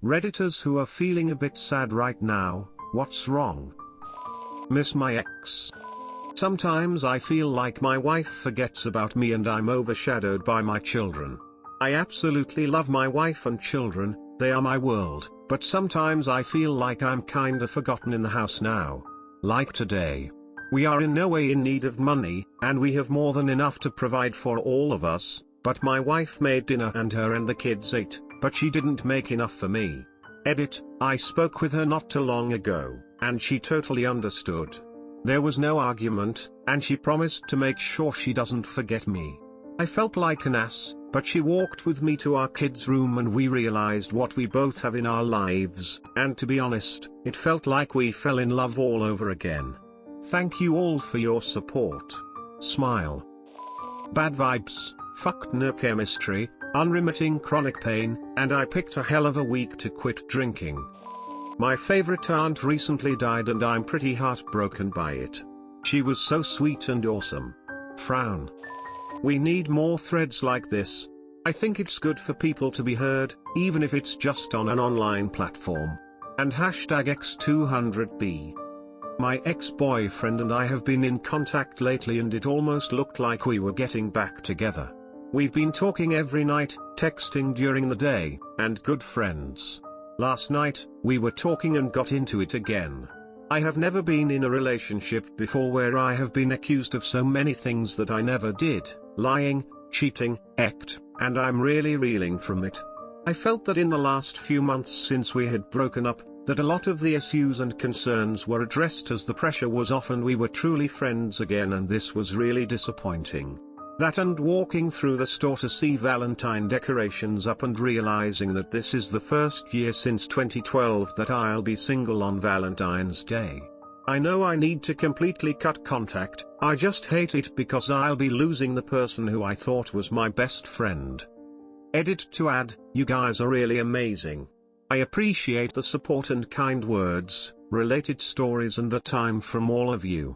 Redditors who are feeling a bit sad right now, what's wrong? Miss my ex. Sometimes I feel like my wife forgets about me and I'm overshadowed by my children. I absolutely love my wife and children, they are my world, but sometimes I feel like I'm kinda forgotten in the house now. Like today. We are in no way in need of money, and we have more than enough to provide for all of us, but my wife made dinner and her and the kids ate, but she didn't make enough for me. Edit, I spoke with her not too long ago, and she totally understood. There was no argument, and she promised to make sure she doesn't forget me. I felt like an ass, but she walked with me to our kids' room and we realized what we both have in our lives, and to be honest, it felt like we fell in love all over again. Thank you all for your support. Smile. Bad vibes, fucked neurochemistry, unremitting chronic pain, and I picked a hell of a week to quit drinking. My favorite aunt recently died and I'm pretty heartbroken by it. She was so sweet and awesome. Frown. We need more threads like this. I think it's good for people to be heard, even if it's just on an online platform. And hashtag X200B. My ex-boyfriend and I have been in contact lately and it almost looked like we were getting back together. We've been talking every night, texting during the day, and good friends. Last night, we were talking and got into it again. I have never been in a relationship before where I have been accused of so many things that I never did, lying, cheating, and I'm really reeling from it. I felt that in the last few months since we had broken up, that a lot of the issues and concerns were addressed as the pressure was off and we were truly friends again, and this was really disappointing. That and walking through the store to see Valentine decorations up and realizing that this is the first year since 2012 that I'll be single on Valentine's Day. I know I need to completely cut contact, I just hate it because I'll be losing the person who I thought was my best friend. Edit to add, you guys are really amazing. I appreciate the support and kind words, related stories and the time from all of you.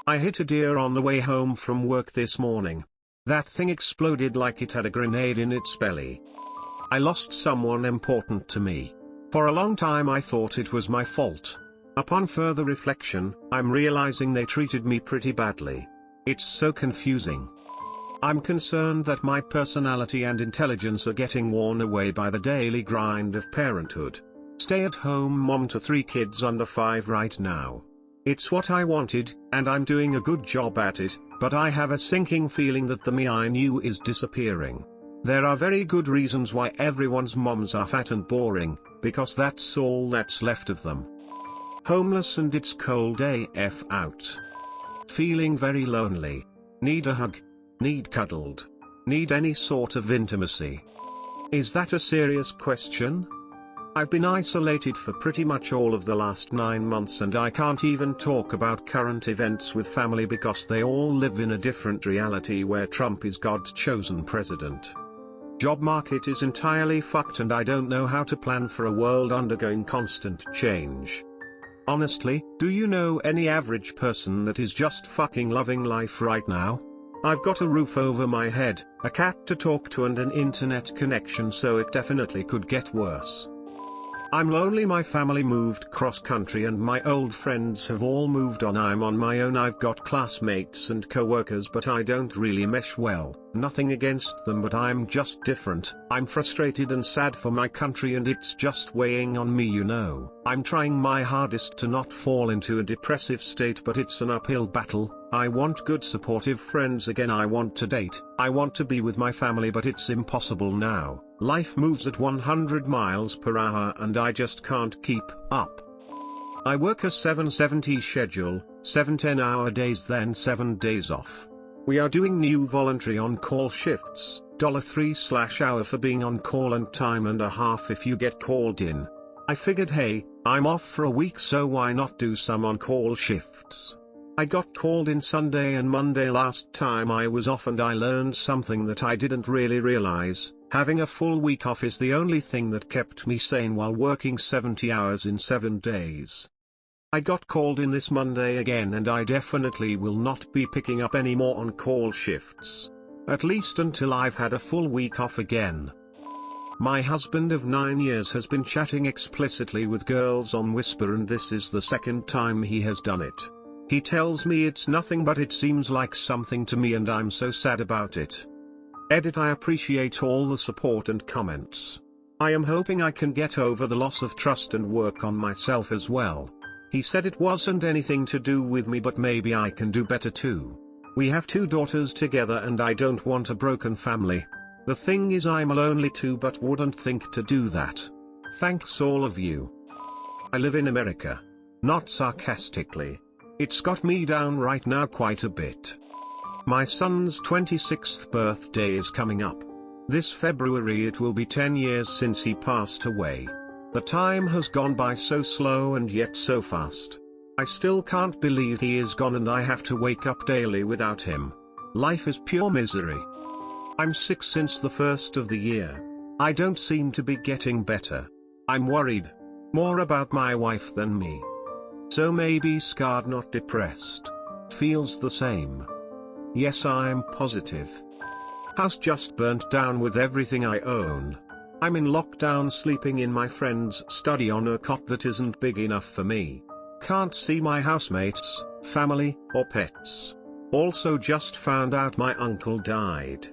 I hit a deer on the way home from work this morning. That thing exploded like it had a grenade in its belly. I lost someone important to me. For a long time I thought it was my fault. Upon further reflection, I'm realizing they treated me pretty badly. It's so confusing. I'm concerned that my personality and intelligence are getting worn away by the daily grind of parenthood. Stay-at-home mom to 3 kids under 5 right now. It's what I wanted, and I'm doing a good job at it, but I have a sinking feeling that the me I knew is disappearing. There are very good reasons why everyone's moms are fat and boring, because that's all that's left of them. Homeless and it's cold AF out. Feeling very lonely. Need a hug. Need cuddled. Need any sort of intimacy. Is that a serious question? I've been isolated for pretty much all of the last 9 months and I can't even talk about current events with family because they all live in a different reality where Trump is God's chosen president. Job market is entirely fucked and I don't know how to plan for a world undergoing constant change. Honestly, do you know any average person that is just fucking loving life right now? I've got a roof over my head, a cat to talk to and an internet connection, so it definitely could get worse. I'm lonely, my family moved cross country and my old friends have all moved on. I'm on my own. I've got classmates and co-workers but I don't really mesh well. Nothing against them but I'm just different. I'm frustrated and sad for my country and it's just weighing on me, you know. I'm trying my hardest to not fall into a depressive state but it's an uphill battle. I want good supportive friends again. I want to date. I want to be with my family but it's impossible now. Life moves at 100 miles per hour and I just can't keep up. I work a 7/70 schedule, 7 10-hour days then 7 days off. We are doing new voluntary on-call shifts, $3/hour for being on call and time and a half if you get called in. I figured, hey, I'm off for a week so why not do some on-call shifts. I got called in Sunday and Monday last time I was off and I learned something that I didn't really realize. Having a full week off is the only thing that kept me sane while working 70 hours in 7 days. I got called in this Monday again and I definitely will not be picking up any more on-call shifts. At least until I've had a full week off again. My husband of 9 years has been chatting explicitly with girls on Whisper, and this is the second time he has done it. He tells me it's nothing but it seems like something to me and I'm so sad about it. Edit. I appreciate all the support and comments. I am hoping I can get over the loss of trust and work on myself as well. He said it wasn't anything to do with me, but maybe I can do better too. We have 2 daughters together and I don't want a broken family. The thing is, I'm lonely too, but wouldn't think to do that. Thanks all of you. I live in America. Not sarcastically. It's got me down right now quite a bit. My son's 26th birthday is coming up. This February it will be 10 years since he passed away. The time has gone by so slow and yet so fast. I still can't believe he is gone and I have to wake up daily without him. Life is pure misery. I'm sick since the first of the year. I don't seem to be getting better. I'm worried. More about my wife than me. So maybe scarred, not depressed. Feels the same. Yes, I'm positive. House just burnt down with everything I own. I'm in lockdown, sleeping in my friend's study on a cot that isn't big enough for me. Can't see my housemates, family, or pets. Also just found out my uncle died.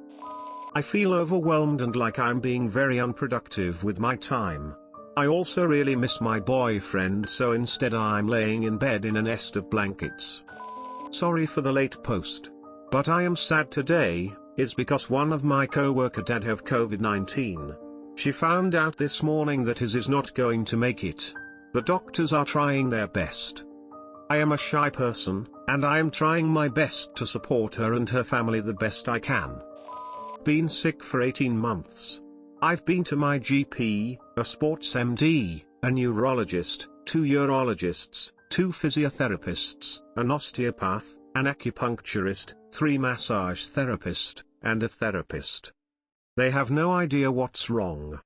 I feel overwhelmed and like I'm being very unproductive with my time. I also really miss my boyfriend, so instead I'm laying in bed in a nest of blankets. Sorry for the late post. But I am sad today, is because one of my co-worker dad have COVID-19. She found out this morning that his is not going to make it. The doctors are trying their best. I am a shy person, and I am trying my best to support her and her family the best I can. Been sick for 18 months. I've been to my GP, a sports MD, a neurologist, 2 urologists, 2 physiotherapists, an osteopath, an acupuncturist, 3 massage therapists, and a therapist. They have no idea what's wrong.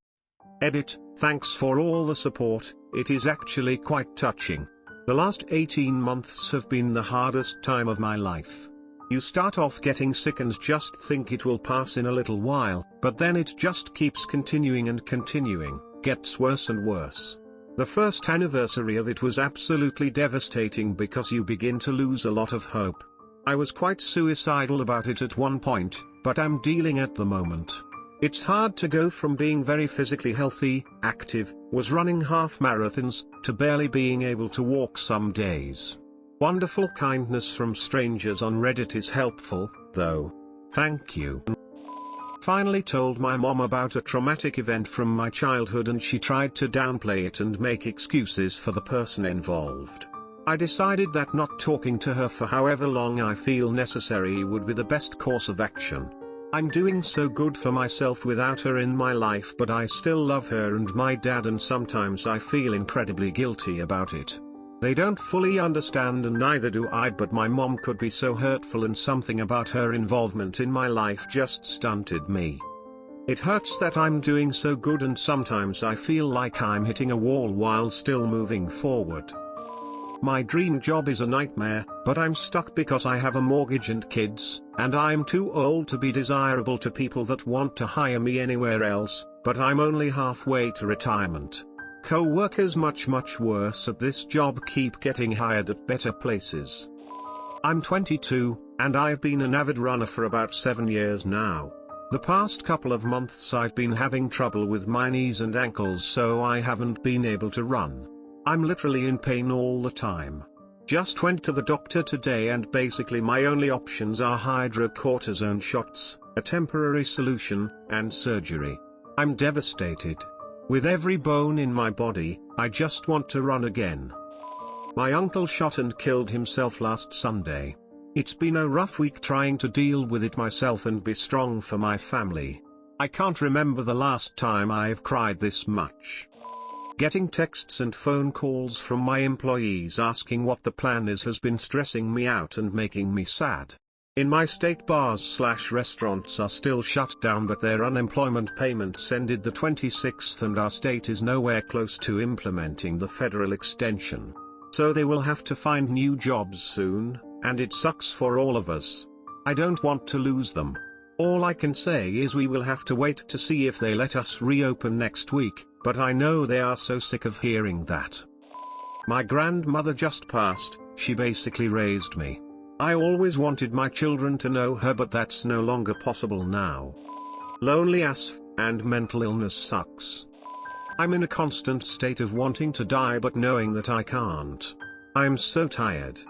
Edit. Thanks for all the support, it is actually quite touching. The last 18 months have been the hardest time of my life. You start off getting sick and just think it will pass in a little while, but then it just keeps continuing and continuing, gets worse and worse. The first anniversary of it was absolutely devastating because you begin to lose a lot of hope. I was quite suicidal about it at one point, but I'm dealing at the moment. It's hard to go from being very physically healthy, active, was running half marathons, to barely being able to walk some days. Wonderful kindness from strangers on Reddit is helpful, though. Thank you. Finally told my mom about a traumatic event from my childhood and she tried to downplay it and make excuses for the person involved. I decided that not talking to her for however long I feel necessary would be the best course of action. I'm doing so good for myself without her in my life, but I still love her and my dad, and sometimes I feel incredibly guilty about it. They don't fully understand and neither do I, but my mom could be so hurtful and something about her involvement in my life just stunted me. It hurts that I'm doing so good and sometimes I feel like I'm hitting a wall while still moving forward. My dream job is a nightmare, but I'm stuck because I have a mortgage and kids, and I'm too old to be desirable to people that want to hire me anywhere else, but I'm only halfway to retirement. Co-workers much worse at this job keep getting hired at better places. I'm 22, and I've been an avid runner for about 7 years now. The past couple of months I've been having trouble with my knees and ankles, so I haven't been able to run. I'm literally in pain all the time. Just went to the doctor today and basically my only options are hydrocortisone shots, a temporary solution, and surgery. I'm devastated. With every bone in my body, I just want to run again. My uncle shot and killed himself last Sunday. It's been a rough week trying to deal with it myself and be strong for my family. I can't remember the last time I've cried this much. Getting texts and phone calls from my employees asking what the plan is has been stressing me out and making me sad. In my state, bars/restaurants are still shut down, but their unemployment payments ended the 26th and our state is nowhere close to implementing the federal extension. So they will have to find new jobs soon, and it sucks for all of us. I don't want to lose them. All I can say is we will have to wait to see if they let us reopen next week, but I know they are so sick of hearing that. My grandmother just passed, she basically raised me. I always wanted my children to know her, but that's no longer possible now. Lonely as f, and mental illness sucks. I'm in a constant state of wanting to die but knowing that I can't. I'm so tired.